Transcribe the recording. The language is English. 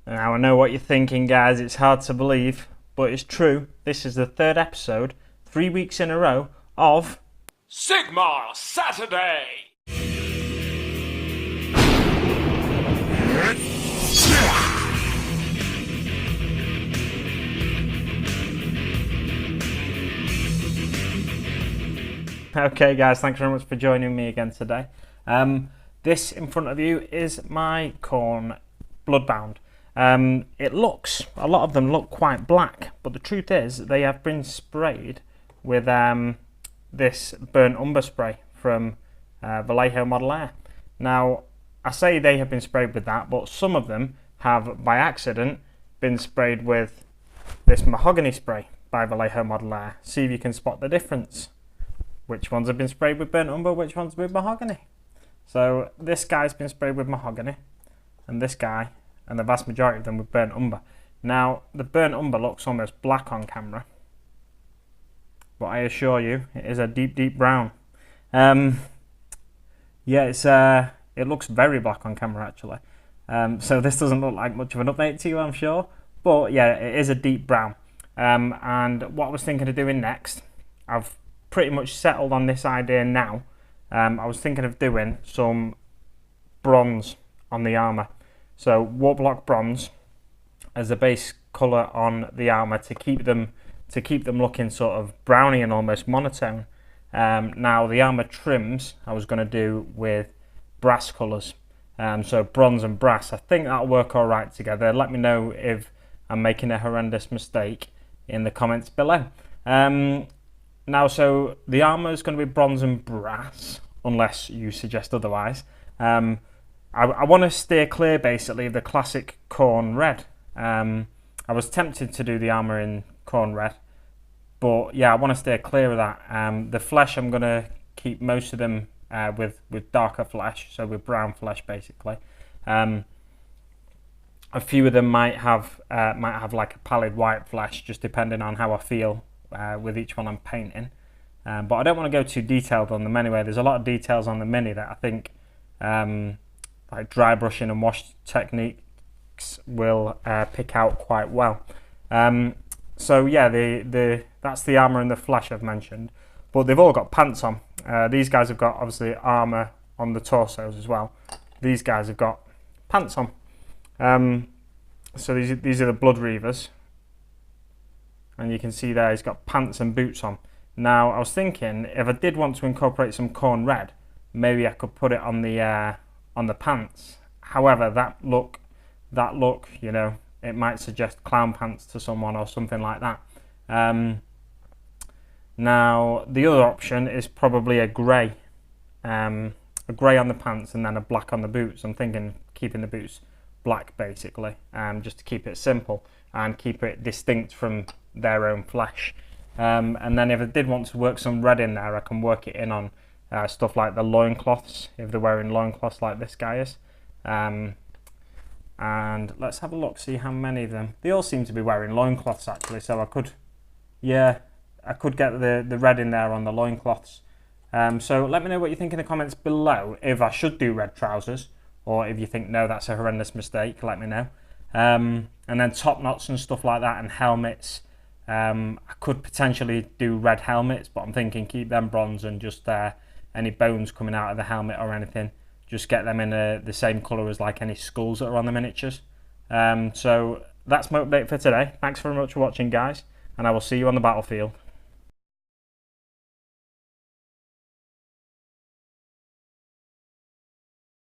Now I know what you're thinking, guys, it's hard to believe, but it's true. This is the third episode, 3 weeks in a row, of Sigmar Saturday! Okay guys, thanks very much for joining me again today. This in front of you is my Khorne Bloodbound. A lot of them look quite black, but the truth is they have been sprayed with this burnt umber spray from Vallejo Model Air. Now, I say they have been sprayed with that, but some of them have by accident been sprayed with this mahogany spray by Vallejo Model Air. See if you can spot the difference. Which ones have been sprayed with burnt umber, which ones with mahogany. So this guy's been sprayed with mahogany, and this guy, and the vast majority of them with burnt umber. Now, the burnt umber looks almost black on camera, but I assure you, it is a deep, deep brown. Yeah, it looks very black on camera actually. So this doesn't look like much of an update to you, I'm sure, but yeah, it is a deep brown. And what I was thinking of doing next, I've pretty much settled on this idea now. I was thinking of doing some bronze on the armour. So Warplock bronze as the base colour on the armour to keep them looking sort of browny and almost monotone. Now the armour trims I was going to do with brass colours. So bronze and brass. I think that'll work alright together. Let me know if I'm making a horrendous mistake in the comments below. Now, so the armour is going to be bronze and brass, unless you suggest otherwise. I want to steer clear, basically, of the classic Khorne red. I was tempted to do the armour in Khorne red, but yeah, I want to steer clear of that. The flesh, I'm going to keep most of them with darker flesh, so with brown flesh, basically. A few of them might have like a pallid white flesh, just depending on how I feel with each one I'm painting, but I don't want to go too detailed on them anyway. There's a lot of details on the mini that I think like dry brushing and wash techniques will pick out quite well. So yeah, that's the armour and the flesh I've mentioned, but they've all got pants on. These guys have got obviously armour on the torsos as well. These guys have got pants on. So these are the Blood Reavers. And you can see there he's got pants and boots on. Now I was thinking if I did want to incorporate some Khorne red, maybe I could put it on the pants. However, that look, you know, it might suggest clown pants to someone or something like that. Now the other option is probably a grey on the pants and then a black on the boots. I'm thinking keeping the boots black basically, just to keep it simple and keep it distinct from their own flesh. And then if I did want to work some red in there, I can work it in on stuff like the loincloths, if they're wearing loincloths like this guy is. And let's have a look, see how many of them. They all seem to be wearing loincloths actually, so I could get the red in there on the loincloths. So let me know what you think in the comments below, if I should do red trousers, or if you think no, that's a horrendous mistake, let me know. And then top knots and stuff like that, and helmets. I could potentially do red helmets, but I'm thinking keep them bronze, and just any bones coming out of the helmet or anything, just get them in the same colour as like any skulls that are on the miniatures. So that's my update for today. Thanks very much for watching, guys, and I will see you on the battlefield.